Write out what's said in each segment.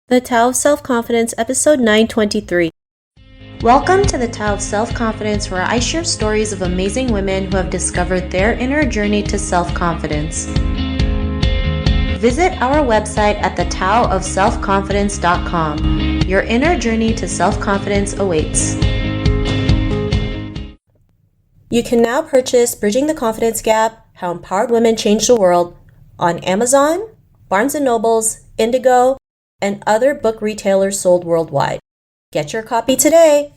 The Tao of Self-Confidence, episode 923. Welcome to the Tao of Self-Confidence, where I share stories of amazing women who have discovered their inner journey to self-confidence. Visit our website at thetaoofselfconfidence.com. Your inner journey to self-confidence awaits. You can now purchase Bridging the Confidence Gap, How Empowered Women Change the World on Amazon, Barnes & Nobles, Indigo, and other book retailers sold worldwide. Get your copy today.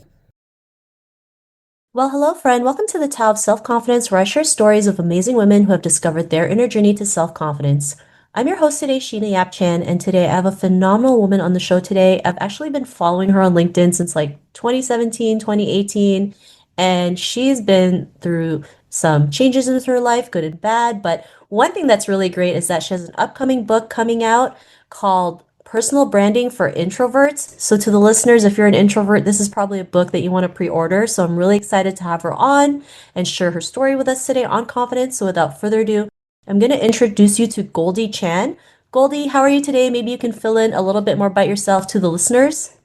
Well, hello, friend. Welcome to the Tao of Self-Confidence, where I share stories of amazing women who have discovered their inner journey to self-confidence. I'm your host today, Sheena Yap Chan, and today I have a phenomenal woman on the show today. I've actually been following her on LinkedIn since like 2017, 2018, and she's been through some changes in her life, good and bad. But one thing that's really great is that she has an upcoming book coming out called Personal Branding for Introverts. So to the listeners, if you're an introvert, this is probably a book that you want to pre-order. So I'm really excited to have her on and share her story with us today on confidence. So without further ado, I'm going to introduce you to Goldie Chan. Goldie, how are you today? Maybe you can fill in a little bit more about yourself to the listeners.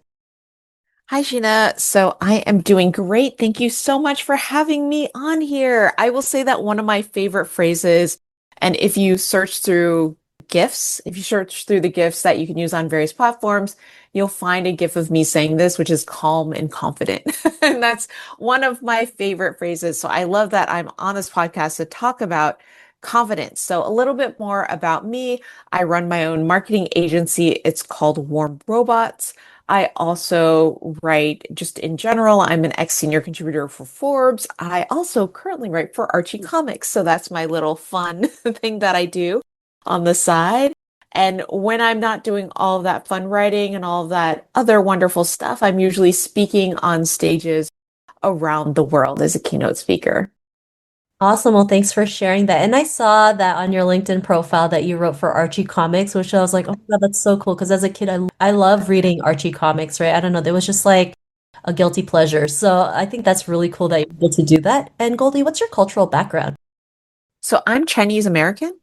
Hi, Sheena. So I am doing great. Thank you so much for having me on here. I will say that one of my favorite phrases, and if you search through GIFs, if you search through the GIFs that you can use on various platforms, you'll find a GIF of me saying this, which is calm and confident. And that's one of my favorite phrases. So I love that I'm on this podcast to talk about confidence. So a little bit more about me. I run my own marketing agency. It's called Warm Robots. I also write just in general. I'm an ex-senior contributor for Forbes. I also currently write for Archie Comics. So that's my little fun thing that I do on the side. And when I'm not doing all of that fun writing and all of that other wonderful stuff, I'm usually speaking on stages around the world as a keynote speaker. Awesome. Well, thanks for sharing that. And I saw that on your LinkedIn profile that you wrote for Archie Comics, which I was like, oh my God, that's so cool. Because as a kid, I love reading Archie Comics, right? I don't know. It was just like a guilty pleasure. So I think that's really cool that you're able to do that. And Goldie, what's your cultural background? So I'm Chinese American.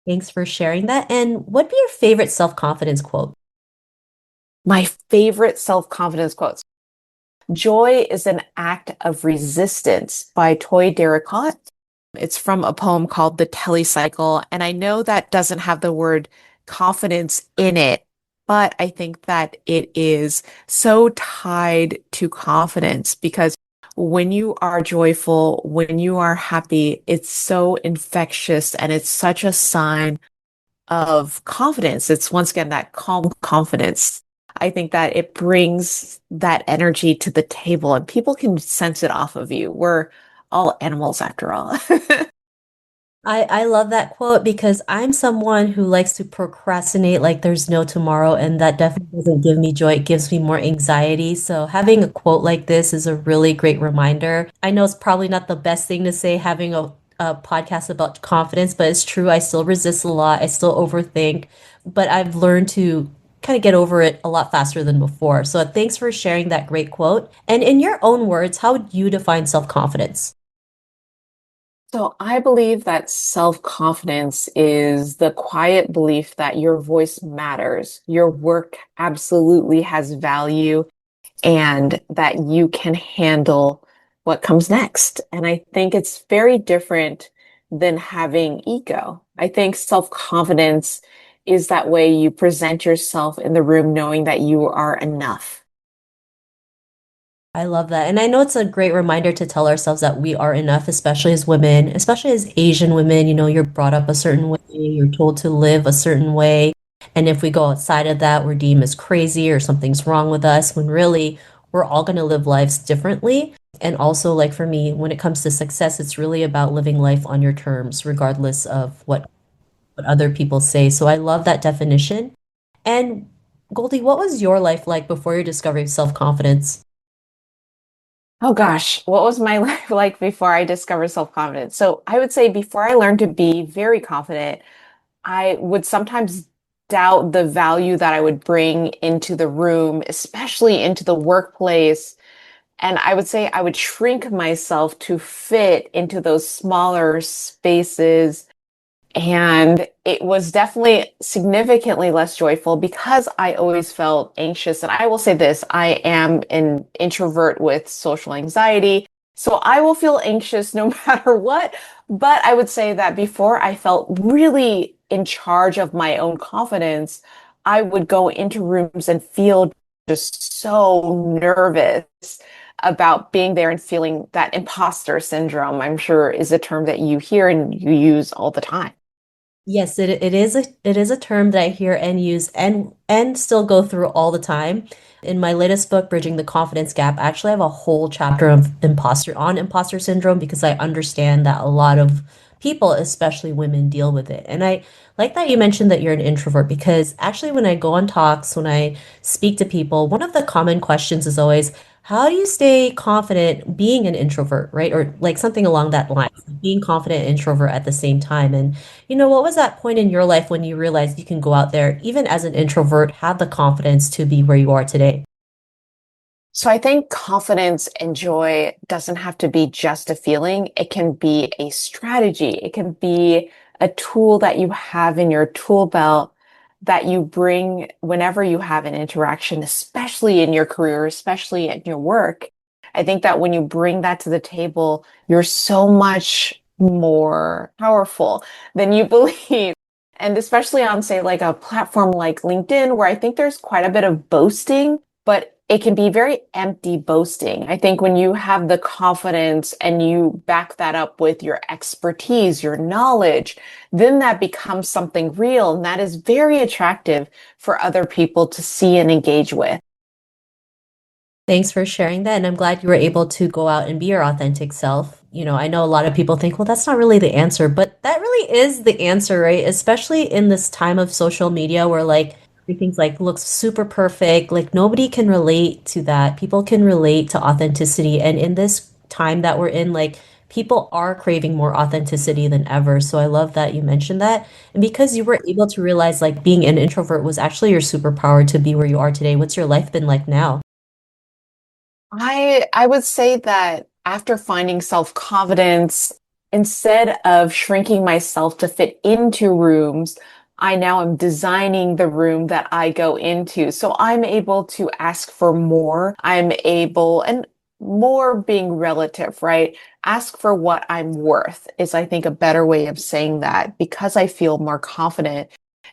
Thanks for sharing that. And what'd be your favorite self-confidence quote? My favorite self-confidence quotes. Joy is an act of resistance by Toy Derricott. It's from a poem called The Telecycle. And I know that doesn't have the word confidence in it, but I think that it is so tied to confidence because when you are joyful, when you are happy, it's so infectious and it's such a sign of confidence. It's once again that calm confidence. I think that it brings that energy to the table and people can sense it off of you. We're all animals after all. I love that quote because I'm someone who likes to procrastinate like there's no tomorrow, and that definitely doesn't give me joy. It gives me more anxiety. So having a quote like this is a really great reminder. I know it's probably not the best thing to say having a podcast about confidence, but it's true. I still resist a lot. I still overthink, but I've learned to kind of get over it a lot faster than before. So thanks for sharing that great quote. And in your own words, how would you define self-confidence? So I believe that self-confidence is the quiet belief that your voice matters, your work absolutely has value, and that you can handle what comes next. And I think it's very different than having ego. I think self-confidence is that way you present yourself in the room knowing that you are enough. I love that. And I know it's a great reminder to tell ourselves that we are enough, especially as women, especially as Asian women. You know, you're brought up a certain way, you're told to live a certain way. And if we go outside of that, we're deemed as crazy or something's wrong with us, when really we're all going to live lives differently. And also, like for me, when it comes to success, it's really about living life on your terms, regardless of what other people say. So I love that definition. And Goldie, what was your life like before your discovery of self-confidence? Oh gosh, what was my life like before I discovered self-confidence? So I would say before I learned to be very confident, I would sometimes doubt the value that I would bring into the room, especially into the workplace. And I would say I would shrink myself to fit into those smaller spaces And it was definitely significantly less joyful because I always felt anxious. And I will say this, I am an introvert with social anxiety. So I will feel anxious no matter what. But I would say that before I felt really in charge of my own confidence, I would go into rooms and feel just so nervous about being there and feeling that imposter syndrome, I'm sure is a term that you hear and you use all the time. Yes, it is a term that I hear and use and still go through all the time. In my latest book, Bridging the Confidence Gap, I actually have a whole chapter of imposter syndrome because I understand that a lot of people, especially women, deal with it. And I like that you mentioned that you're an introvert because actually when I go on talks, when I speak to people, one of the common questions is always, how do you stay confident being an introvert, right? Or like something along that line, being confident and introvert at the same time. And what was that point in your life when you realized you can go out there, even as an introvert, have the confidence to be where you are today? So I think confidence and joy doesn't have to be just a feeling. It can be a strategy. It can be a tool that you have in your tool belt that you bring whenever you have an interaction, especially in your career, especially in your work. I think that when you bring that to the table, you're so much more powerful than you believe. And especially on, say, like a platform like LinkedIn, where I think there's quite a bit of boasting, but it can be very empty boasting. I think when you have the confidence and you back that up with your expertise, your knowledge, then that becomes something real. And that is very attractive for other people to see and engage with. Thanks for sharing that. And I'm glad you were able to go out and be your authentic self. I know a lot of people think, well, that's not really the answer, but that really is the answer, right? Especially in this time of social media where like everything's like looks super perfect. Like nobody can relate to that. People can relate to authenticity. And in this time that we're in, like people are craving more authenticity than ever. So I love that you mentioned that. And because you were able to realize like being an introvert was actually your superpower to be where you are today, what's your life been like now? I would say that after finding self-confidence, instead of shrinking myself to fit into rooms, I now am designing the room that I go into. So I'm able to ask for more. I'm able, and more being relative, right? Ask for what I'm worth is, I think, a better way of saying that because I feel more confident.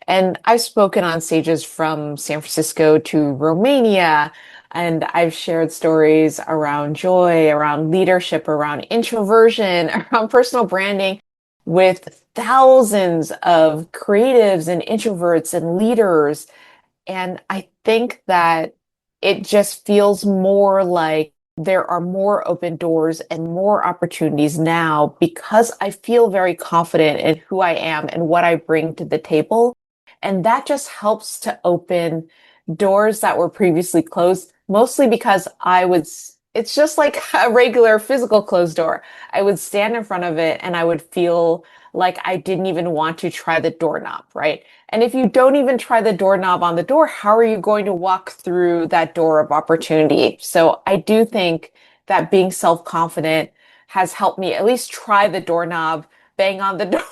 And I've spoken on stages from San Francisco to Romania, and I've shared stories around joy, around leadership, around introversion, around personal branding with thousands of creatives and introverts and leaders. And I think that it just feels more like there are more open doors and more opportunities now because I feel very confident in who I am and what I bring to the table. And that just helps to open doors that were previously closed, mostly because it's just like a regular physical closed door. I would stand in front of it and I would feel like I didn't even want to try the doorknob, right? And if you don't even try the doorknob on the door, how are you going to walk through that door of opportunity? So I do think that being self-confident has helped me at least try the doorknob, bang on the door.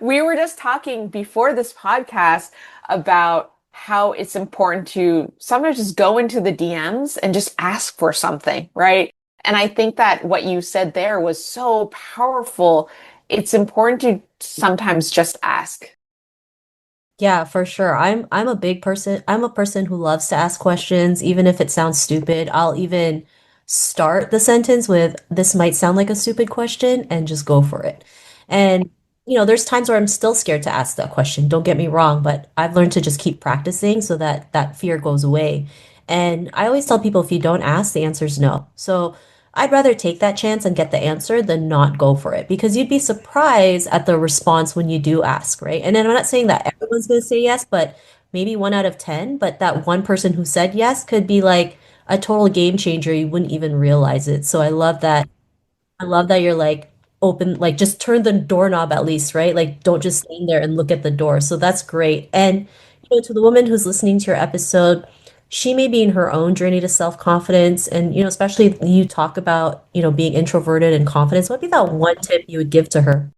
We were just talking before this podcast about how it's important to sometimes just go into the DMs and just ask for something, right? And I think that what you said there was so powerful. It's important to sometimes just ask. Yeah, for sure. I'm a big person. I'm a person who loves to ask questions, even if it sounds stupid. I'll even start the sentence with this might sound like a stupid question and just go for it. And there's times where I'm still scared to ask that question. Don't get me wrong, but I've learned to just keep practicing so that that fear goes away. And I always tell people if you don't ask, the answer is no. So I'd rather take that chance and get the answer than not go for it because you'd be surprised at the response when you do ask, right? And then I'm not saying that everyone's going to say yes, but maybe 1 out of 10. But that one person who said yes could be like a total game changer. You wouldn't even realize it. So I love that. I love that you're like open, like just turn the doorknob at least, right? Like don't just stand there and look at the door. So that's great. And to the woman who's listening to your episode, she may be in her own journey to self-confidence. And especially you talk about, being introverted and confidence. What would be that one tip you would give to her?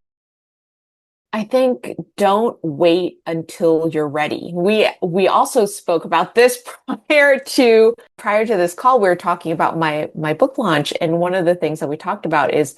I think don't wait until you're ready. We also spoke about this prior to this call. We were talking about my book launch, and one of the things that we talked about is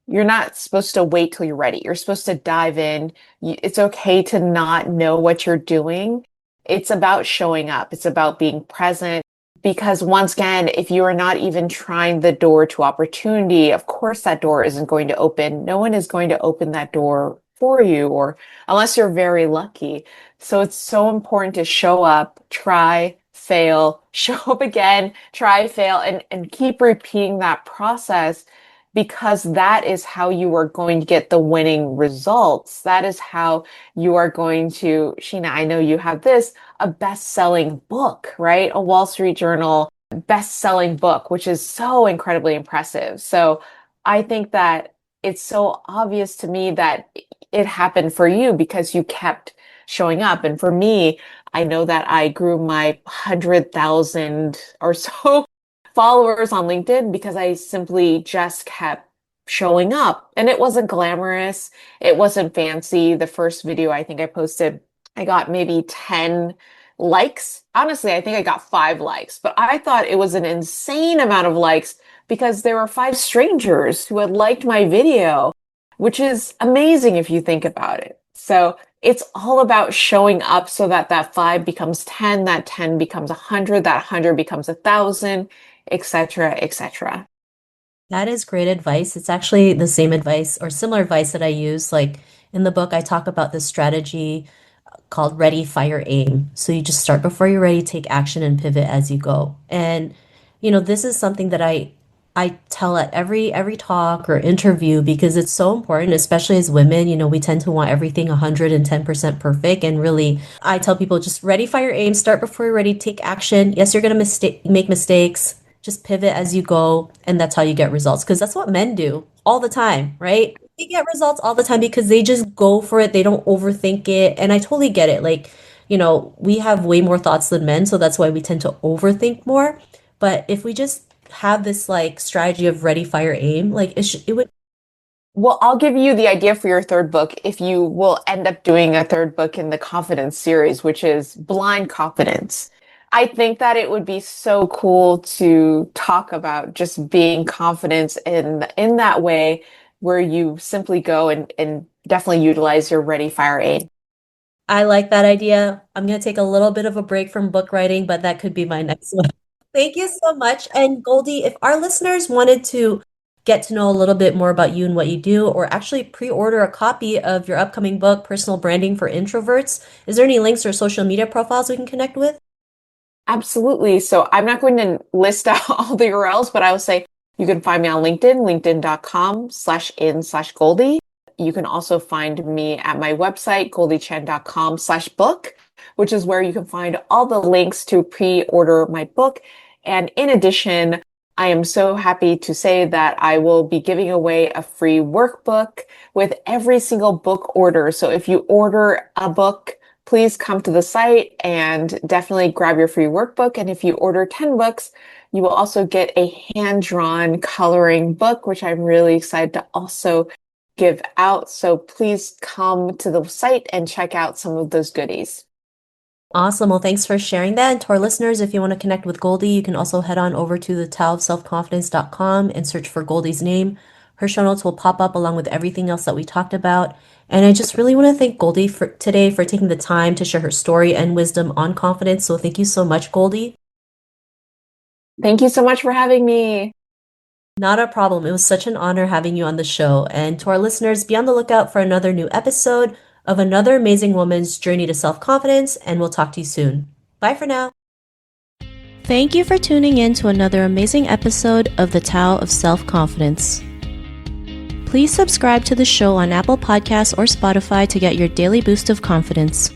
you're not supposed to wait till you're ready. You're supposed to dive in. It's okay to not know what you're doing. It's about showing up. It's about being present. Because once again, if you are not even trying the door to opportunity, of course that door isn't going to open. No one is going to open that door for you, or unless you're very lucky. So it's so important to show up, try, fail, show up again, try, fail, and keep repeating that process because that is how you are going to get the winning results. That is how you are going to, Sheena, I know you have this, a best-selling book, right? A Wall Street Journal best-selling book, which is so incredibly impressive. So I think that it's so obvious to me that it happened for you because you kept showing up. And for me, I know that I grew my 100,000 or so followers on LinkedIn because I simply just kept showing up. And it wasn't glamorous. It wasn't fancy. The first video I think I posted, I got maybe 10 likes. Honestly, I think I got 5 likes, but I thought it was an insane amount of likes because there were 5 strangers who had liked my video, which is amazing if you think about it. So it's all about showing up so that that 5 becomes 10, that 10 becomes 100, that 100 becomes 1,000, etc., etc. That is great advice. It's actually the same advice or similar advice that I use. Like in the book, I talk about this strategy called ready, fire, aim. So you just start before you're ready, take action and pivot as you go. And this is something that I tell at every talk or interview because it's so important, especially as women. We tend to want everything 110% perfect. And really, I tell people just ready, fire, aim, start before you're ready, take action. Yes, you're going to make mistakes. Just pivot as you go, and that's how you get results. Because that's what men do all the time, right? They get results all the time because they just go for it. They don't overthink it. And I totally get it. Like, we have way more thoughts than men, so that's why we tend to overthink more. But if we just have this like strategy of ready, fire, aim, like it would. Well, I'll give you the idea for your third book if you will end up doing a third book in the confidence series, which is blind confidence. I think that it would be so cool to talk about just being confident in that way where you simply go and definitely utilize your ready, fire, aim. I like that idea. I'm going to take a little bit of a break from book writing, but that could be my next one. Thank you so much. And Goldie, if our listeners wanted to get to know a little bit more about you and what you do, or actually pre-order a copy of your upcoming book, Personal Branding for Introverts, is there any links or social media profiles we can connect with? Absolutely. So I'm not going to list out all the URLs, but I will say you can find me on LinkedIn, linkedin.com/in/Goldie. You can also find me at my website, goldiechan.com/book, which is where you can find all the links to pre-order my book. And in addition, I am so happy to say that I will be giving away a free workbook with every single book order. So if you order a book, please come to the site and definitely grab your free workbook. And if you order 10 books, you will also get a hand-drawn coloring book, which I'm really excited to also give out. So please come to the site and check out some of those goodies. Awesome. Well, thanks for sharing that. And to our listeners, if you want to connect with Goldie, you can also head on over to the taoofselfconfidence.com and search for Goldie's name. Her show notes will pop up along with everything else that we talked about. And I just really want to thank Goldie for today for taking the time to share her story and wisdom on confidence. So thank you so much, Goldie. Thank you so much for having me. Not a problem. It was such an honor having you on the show. And to our listeners, be on the lookout for another new episode of another amazing woman's journey to self-confidence, and we'll talk to you soon. Bye for now. Thank you for tuning in to another amazing episode of the Tao of Self-Confidence. Please subscribe to the show on Apple Podcasts or Spotify to get your daily boost of confidence.